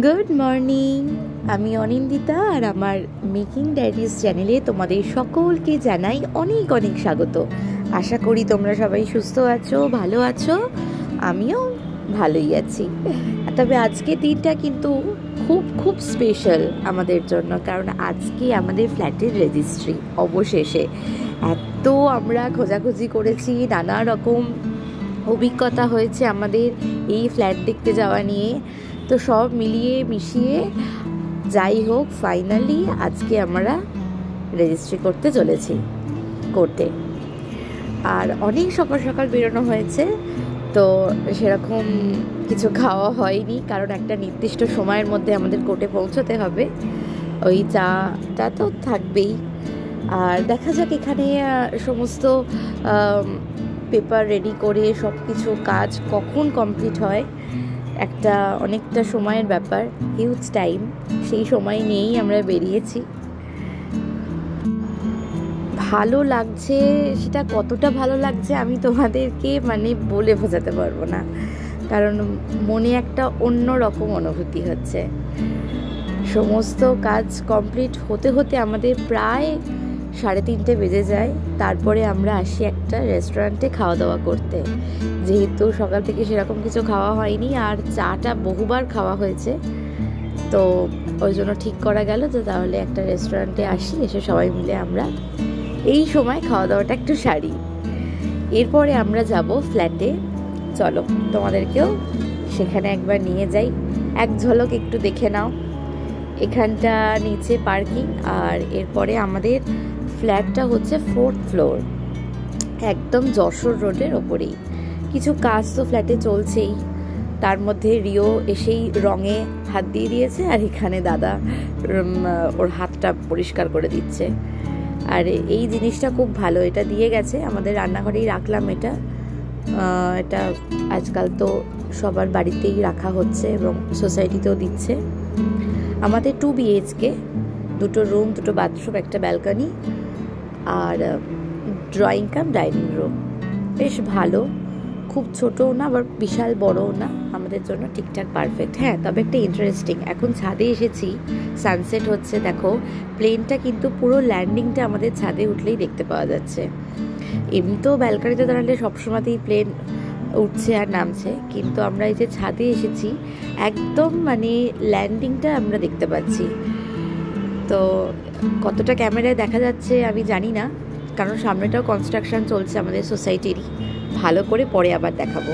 Good morning. আমি অনিন্দিতা আর আমার making diaries চ্যানেলে তোমাদের সকলকে জানাই অনেক অনেক স্বাগত। আশা করি তোমরা সবাই সুস্থ আছো, ভালো আছো। আমিও ভালোই আছি। তবে আজকে দিনটা কিন্তু খুব খুব স্পেশাল আমাদের জন্য, কারণ আজকে আমাদের ফ্ল্যাটের রেজিস্ট্রি। অবশেষে এত আমরা খোঁজাখুঁজি করেছি, নানা রকম অভিজ্ঞতা হয়েছে আমাদের এই ফ্ল্যাট দেখতে যাওয়া নিয়ে, তো সব মিলিয়ে মিশিয়ে যাই হোক ফাইনালি আজকে আমরা রেজিস্ট্রি করতে চলেছি কোর্টে। আর অনেক সকাল সকাল বেরোনো হয়েছে, তো সেরকম কিছু খাওয়া হয়নি, কারণ একটা নির্দিষ্ট সময়ের মধ্যে আমাদের কোর্টে পৌঁছতে হবে। ওই চাটা তো থাকবেই। আর দেখা যাক এখানে সমস্ত পেপার রেডি করে সব কিছু কাজ কখন কমপ্লিট হয়। অনেকটা সময়ের ব্যাপার, হিউজ টাইম। সেই সময় নিয়েই আমরা বেরিয়েছি। ভালো লাগছে, সেটা কতটা ভালো লাগছে আমি তোমাদেরকে বলে বোঝাতে পারবো না, কারণ মনে একটা অন্য রকম অনুভূতি হচ্ছে। সমস্ত কাজ কমপ্লিট হতে হতে আমাদের প্রায় 3:30 বেজে যায়। তারপরে আমরা আসি একটা রেস্টুরেন্টে খাওয়া দাওয়া করতে, যেহেতু সকাল থেকে সেরকম কিছু খাওয়া হয়নি আর চাটা বহুবার খাওয়া হয়েছে, তো ওই জন্য ঠিক করা গেল যে তাহলে একটা রেস্টুরেন্টে আসি, এসে সবাই মিলে আমরা এই সময় খাওয়া দাওয়াটা একটু সারি। এরপরে আমরা যাব ফ্ল্যাটে। চলো তোমাদেরকেও সেখানে একবার নিয়ে যাই, এক ঝলক একটু দেখে নাও। এখানটা নিচে পার্কিং, আর এরপরে আমাদের ফ্ল্যাটটা হচ্ছে 4th ফ্লোর, একদম যশোর রোডের ওপরেই। কিছু কাজ তো ফ্ল্যাটে চলছেই, তার মধ্যে রিও এসেই রঙে হাত দিয়ে দিয়েছে, আর এখানে দাদা ওর হাতটা পরিষ্কার করে দিচ্ছে। আর এই জিনিসটা খুব ভালো, এটা দিয়ে গেছে আমাদের রান্নাঘরেই রাখলাম। এটা আজকাল তো সবার বাড়িতেই রাখা হচ্ছে এবং সোসাইটিতেও দিচ্ছে। আমাদের 2 BHK, 2 রুম, 2 বাথরুম, একটা ব্যালকনি, আর ড্রয়িং কাম ডাইনিং রুম। বেশ ভালো, খুব ছোটও না আবার বিশাল বড়ও না, আমাদের জন্য ঠিকঠাক পারফেক্ট। হ্যাঁ, তবে একটা ইন্টারেস্টিং, এখন ছাদে এসেছি, সানসেট হচ্ছে। দেখো প্লেনটা কিন্তু পুরো ল্যান্ডিংটা আমাদের ছাদে উঠলেই দেখতে পাওয়া যাচ্ছে। এমনিতেও ব্যালকনিতে দাঁড়ালে সবসময়তেই প্লেন উঠছে আর নামছে, কিন্তু আমরা এই যে ছাদে এসেছি একদম ল্যান্ডিংটা আমরা দেখতে পাচ্ছি। তো কতটা ক্যামেরায় দেখা যাচ্ছে আমি জানি না, কারণ সামনেটাও কনস্ট্রাকশন চলছে আমাদের সোসাইটিরই। ভালো করে পরে আবার দেখাবো।